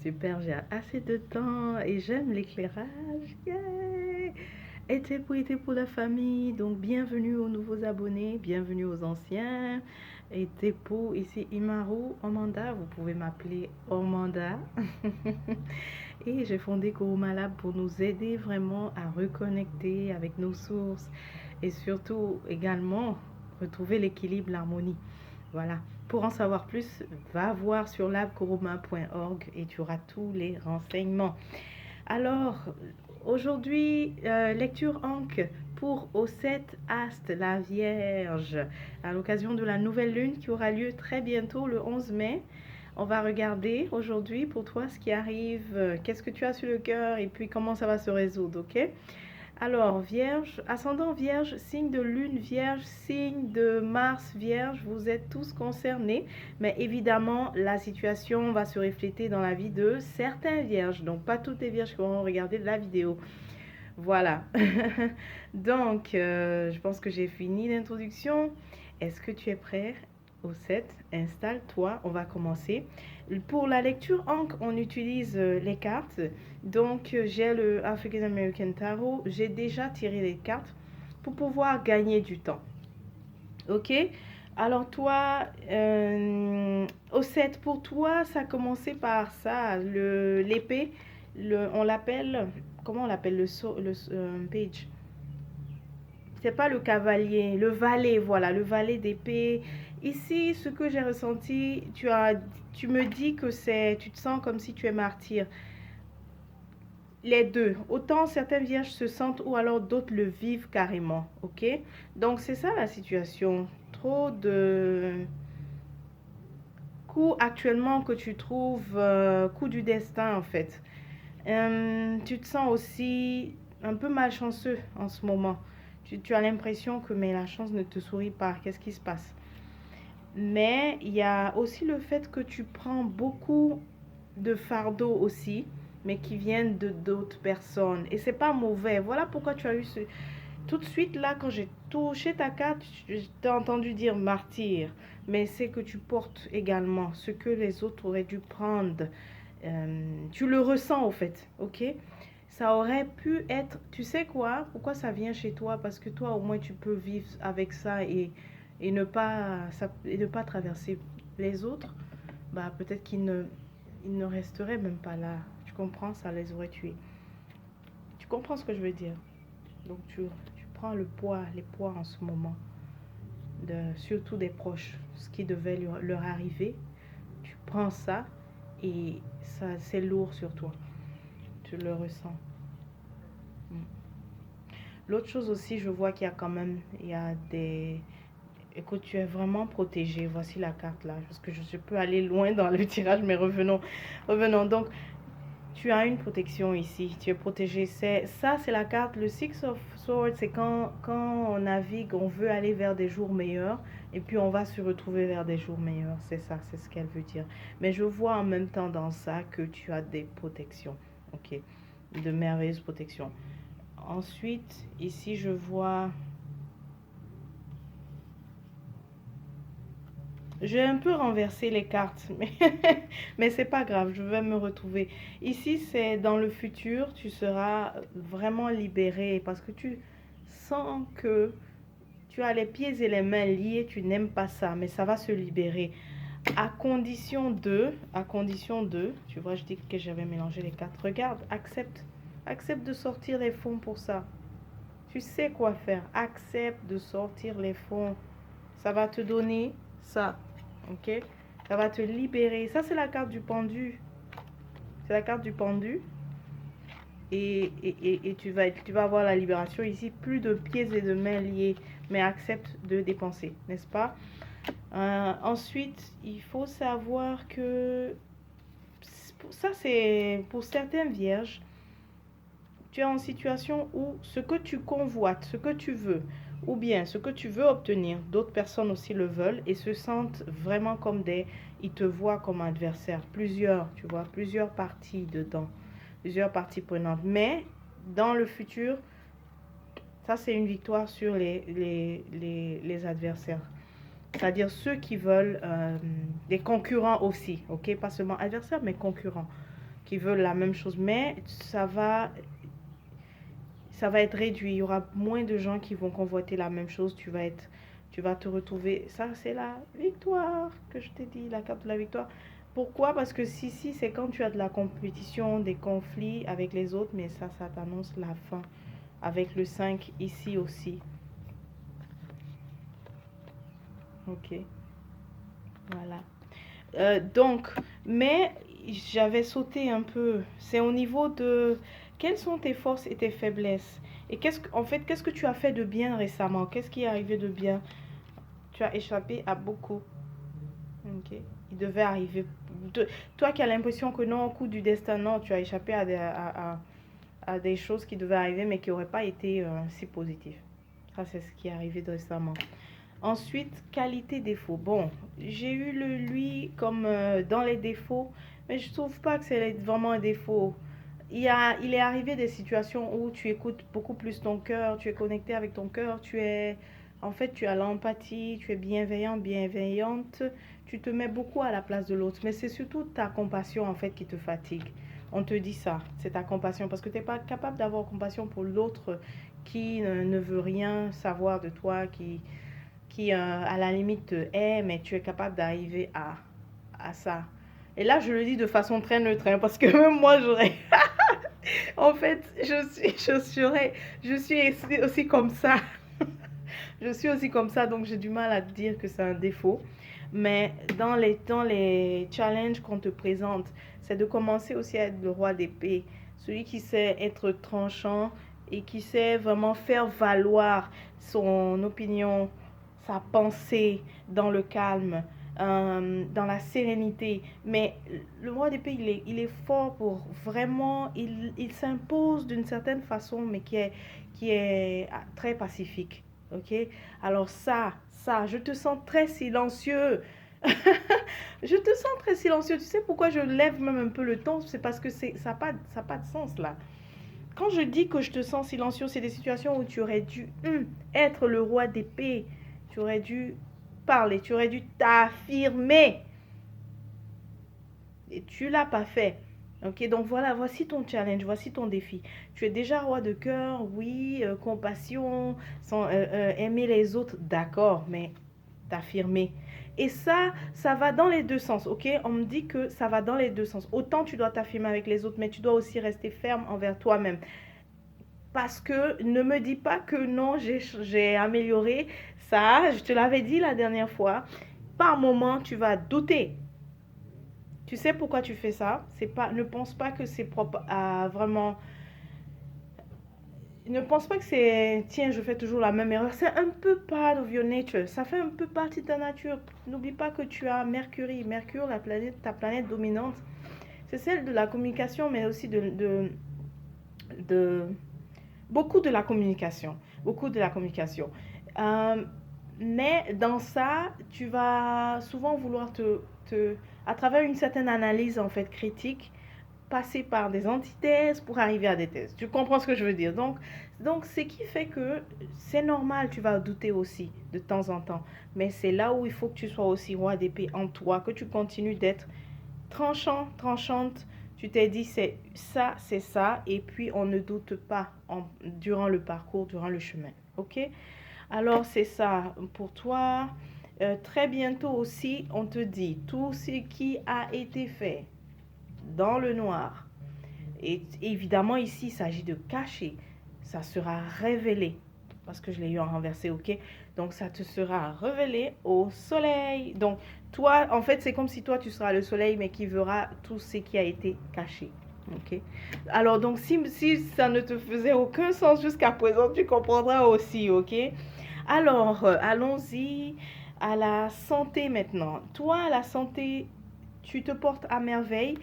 Super, j'ai assez de temps et j'aime l'éclairage. Yeah! Et pour la famille. Donc, bienvenue aux nouveaux abonnés, bienvenue aux anciens. Et pour ici Imaru Omanda, vous pouvez m'appeler Omanda. Et j'ai fondé Kuruma Lab pour nous aider vraiment à reconnecter avec nos sources et surtout également retrouver l'équilibre, l'harmonie. Voilà. Pour en savoir plus, va voir sur labkoroma.org et tu auras tous les renseignements. Alors, aujourd'hui, lecture Ankh pour Osset Ast, la Vierge, à l'occasion de la nouvelle lune qui aura lieu très bientôt, le 11 mai. On va regarder aujourd'hui pour toi ce qui arrive, qu'est-ce que tu as sur le cœur et puis comment ça va se résoudre, ok? Alors, Vierge, ascendant Vierge, signe de lune Vierge, signe de Mars Vierge, vous êtes tous concernés, mais évidemment, la situation va se refléter dans la vie de certains Vierges, donc pas toutes les Vierges qui vont regarder la vidéo. Voilà. Donc, je pense que j'ai fini l'introduction. Est-ce que tu es prêt? Au 7, installe-toi, on va commencer. Pour la lecture Ankh, on utilise les cartes. Donc, j'ai le African American Tarot. J'ai déjà tiré les cartes pour pouvoir gagner du temps. Ok? Alors, toi, au 7, pour toi, ça a commencé par ça, l'épée. On l'appelle, comment on l'appelle le page? C'est pas le cavalier, le valet, voilà, le valet d'épée. Ici, ce que j'ai ressenti, tu me dis que tu te sens comme si tu es martyr. Les deux, autant certaines vierges se sentent ou alors d'autres le vivent carrément, ok? Donc c'est ça la situation. Trop de coups actuellement que tu trouves, coup du destin en fait. Tu te sens aussi un peu malchanceux en ce moment. Tu as l'impression que mais la chance ne te sourit pas. Qu'est-ce qui se passe? Mais il y a aussi le fait que tu prends beaucoup de fardeaux aussi, mais qui viennent de d'autres personnes. Et c'est pas mauvais. Voilà pourquoi tu as eu ce... Tout de suite, là, quand j'ai touché ta carte, je t'ai entendu dire martyr. Mais c'est que tu portes également ce que les autres auraient dû prendre. Tu le ressens, au fait, ok? Ça aurait pu être... Tu sais quoi? Pourquoi ça vient chez toi? Parce que toi, au moins, tu peux vivre avec ça et ne pas traverser les autres. Bah, peut-être ils ne resteraient même pas là. Tu comprends? Ça les aurait tués. Tu comprends ce que je veux dire? Donc, tu prends les poids en ce moment, surtout des proches, ce qui devait leur arriver. Tu prends ça et ça, c'est lourd sur toi. Tu le ressens. Mm. L'autre chose aussi, je vois qu'il y a quand même, il y a des... Écoute, tu es vraiment protégé. Voici la carte là. Parce que je peux aller loin dans le tirage, mais revenons. Revenons. Donc, tu as une protection ici. Tu es protégé. Ça, c'est la carte. Le Six of Swords, c'est quand on navigue, on veut aller vers des jours meilleurs. Et puis, on va se retrouver vers des jours meilleurs. C'est ça, c'est ce qu'elle veut dire. Mais je vois en même temps dans ça que tu as des protections. Ok. De merveilleuses protections. Ensuite, ici, je vois... J'ai un peu renversé les cartes, mais c'est pas grave, je vais me retrouver. Ici, c'est dans le futur, tu seras vraiment libéré parce que tu sens que tu as les pieds et les mains liés, tu n'aimes pas ça, mais ça va se libérer. À condition de, tu vois, je dis que j'avais mélangé les cartes. Regarde, accepte de sortir les fonds pour ça. Tu sais quoi faire, accepte de sortir les fonds. Ça va te donner ça. Ok? Ça va te libérer. Ça, c'est la carte du pendu. C'est la carte du pendu. Et tu vas avoir la libération ici. Plus de pieds et de mains liés. Mais accepte de dépenser. N'est-ce pas? Ensuite, il faut savoir que... Ça, c'est pour certaines vierges. Tu es en situation où ce que tu convoites, ce que tu veux, ou bien ce que tu veux obtenir, d'autres personnes aussi le veulent et se sentent vraiment comme ils te voient comme adversaire. Plusieurs, tu vois, plusieurs parties dedans, plusieurs parties prenantes. Mais dans le futur, ça c'est une victoire sur les adversaires. C'est-à-dire ceux qui veulent des concurrents aussi, ok? Pas seulement adversaires, mais concurrents. qui veulent la même chose, mais ça va être réduit. Il y aura moins de gens qui vont convoiter la même chose. Tu vas te retrouver. Ça, c'est la victoire que je t'ai dit, la carte de la victoire. Pourquoi? Parce que si, c'est quand tu as de la compétition, des conflits avec les autres, mais ça t'annonce la fin. Avec le 5 ici aussi. Ok, voilà. Donc, mais j'avais sauté un peu. C'est au niveau de quelles sont tes forces et tes faiblesses. Et en fait, qu'est-ce que tu as fait de bien récemment? Qu'est-ce qui est arrivé de bien? Tu as échappé à beaucoup. Ok. Il devait arriver. Toi qui as l'impression que non, au coup du destin, non, tu as échappé à des choses qui devaient arriver, mais qui n'auraient pas été si positives. Ça, c'est ce qui est arrivé récemment. Ensuite, qualité défaut. Bon, j'ai eu le lui comme dans les défauts, mais je trouve pas que c'est vraiment un défaut. Il est arrivé des situations où tu écoutes beaucoup plus ton cœur, tu es connecté avec ton cœur, en fait, tu as l'empathie, tu es bienveillant, bienveillante, tu te mets beaucoup à la place de l'autre, mais c'est surtout ta compassion en fait qui te fatigue. On te dit ça, c'est ta compassion, parce que tu n'es pas capable d'avoir compassion pour l'autre qui ne veut rien savoir de toi, qui à la limite te hait, mais tu es capable d'arriver à ça. Et là, je le dis de façon très neutre, hein, parce que même moi, j'aurais... En fait, je suis aussi comme ça. Je suis aussi comme ça, donc j'ai du mal à dire que c'est un défaut. Mais dans les challenges qu'on te présente, c'est de commencer aussi à être le roi d'épée. Celui qui sait être tranchant et qui sait vraiment faire valoir son opinion, sa pensée dans le calme, dans la sérénité. Mais le roi d'épée, il est fort pour vraiment, il s'impose d'une certaine façon, mais qui est très pacifique. Ok? Alors je te sens très silencieux. Je te sens très silencieux. Tu sais pourquoi je lève même un peu le ton? C'est parce que ça n'a pas de sens là. Quand je dis que je te sens silencieux, c'est des situations où tu aurais dû être le roi d'épée. Tu aurais dû parler, tu aurais dû t'affirmer. Et tu l'as pas fait. Ok, donc voilà, voici ton challenge, voici ton défi. Tu es déjà roi de cœur, oui, compassion, aimer les autres, d'accord, mais t'affirmer. Et ça va dans les deux sens, ok? On me dit que ça va dans les deux sens. Autant tu dois t'affirmer avec les autres, mais tu dois aussi rester ferme envers toi-même. Parce que ne me dis pas que non, j'ai amélioré ça. Je te l'avais dit la dernière fois. Par moment, tu vas douter. Tu sais pourquoi tu fais ça? C'est pas, ne pense pas que c'est propre à vraiment. Ne pense pas que c'est, tiens, je fais toujours la même erreur. C'est un peu part of your nature. Ça fait un peu partie de ta nature. N'oublie pas que tu as Mercure. Mercure, la planète, ta planète dominante, c'est celle de la communication, mais aussi de beaucoup de la communication. Beaucoup de la communication. Euh, mais dans ça, tu vas souvent vouloir à travers une certaine analyse en fait critique, passer par des antithèses pour arriver à des thèses. Tu comprends ce que je veux dire? Donc ce qui fait que c'est normal, tu vas douter aussi de temps en temps. Mais c'est là où il faut que tu sois aussi roi d'épée en toi, que tu continues d'être tranchant, tranchante. Tu t'es dit c'est ça, et puis on ne doute pas durant le parcours, durant le chemin. Ok? Alors c'est ça pour toi. Très bientôt aussi, on te dit tout ce qui a été fait dans le noir. Et évidemment, ici, il s'agit de cacher. Ça sera révélé. Parce que je l'ai eu en renversé, ok? Donc, ça te sera révélé au soleil. Donc, toi, en fait, c'est comme si toi, tu seras le soleil, mais qui verra tout ce qui a été caché. Ok? Alors, donc, si ça ne te faisait aucun sens jusqu'à présent, tu comprendras aussi, ok? Alors, allons-y à la santé maintenant. Toi, la santé, tu te portes à merveille.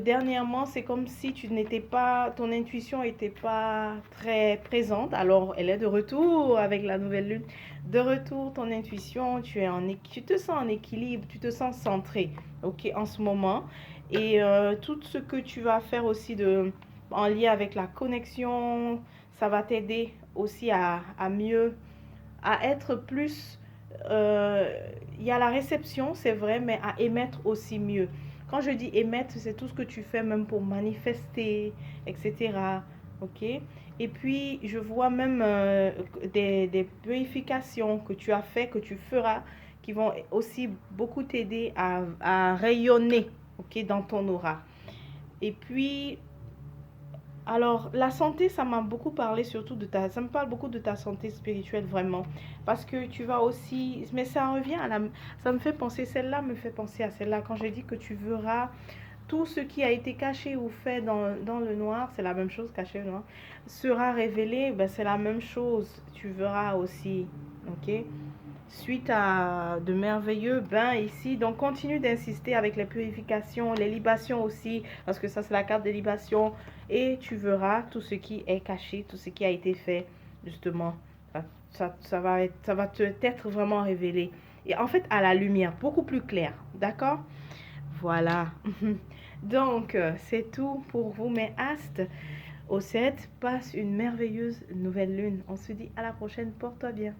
Dernièrement, c'est comme si ton intuition n'était pas très présente. Alors, elle est de retour avec la nouvelle lune. De retour, ton intuition, tu te sens en équilibre, tu te sens centré, ok, en ce moment. Et tout ce que tu vas faire aussi en lien avec la connexion, ça va t'aider aussi à mieux, à être plus... Il y a la réception, c'est vrai, mais à émettre aussi mieux. Quand je dis émettre, c'est tout ce que tu fais même pour manifester, etc. Ok? Et puis, je vois même des purifications que tu as fait, que tu feras, qui vont aussi beaucoup t'aider à rayonner, ok, dans ton aura. Et puis, alors, la santé, ça m'a beaucoup parlé surtout ça me parle beaucoup de ta santé spirituelle vraiment. Parce que tu vas aussi, mais ça revient ça me fait penser, celle-là me fait penser à celle-là. Quand je dis que tu verras tout ce qui a été caché ou fait dans le noir, c'est la même chose, caché au noir, sera révélé, ben c'est la même chose, tu verras aussi, ok? Suite à de merveilleux bains ici. Donc, continue d'insister avec les purifications, les libations aussi, parce que ça, c'est la carte des libations. Et tu verras tout ce qui est caché, tout ce qui a été fait, justement. Ça va te être vraiment révélé. Et en fait, à la lumière, beaucoup plus clair. D'accord? Voilà. Donc, c'est tout pour vous, mes astes. Au 7, passe une merveilleuse nouvelle lune. On se dit à la prochaine. Porte-toi bien.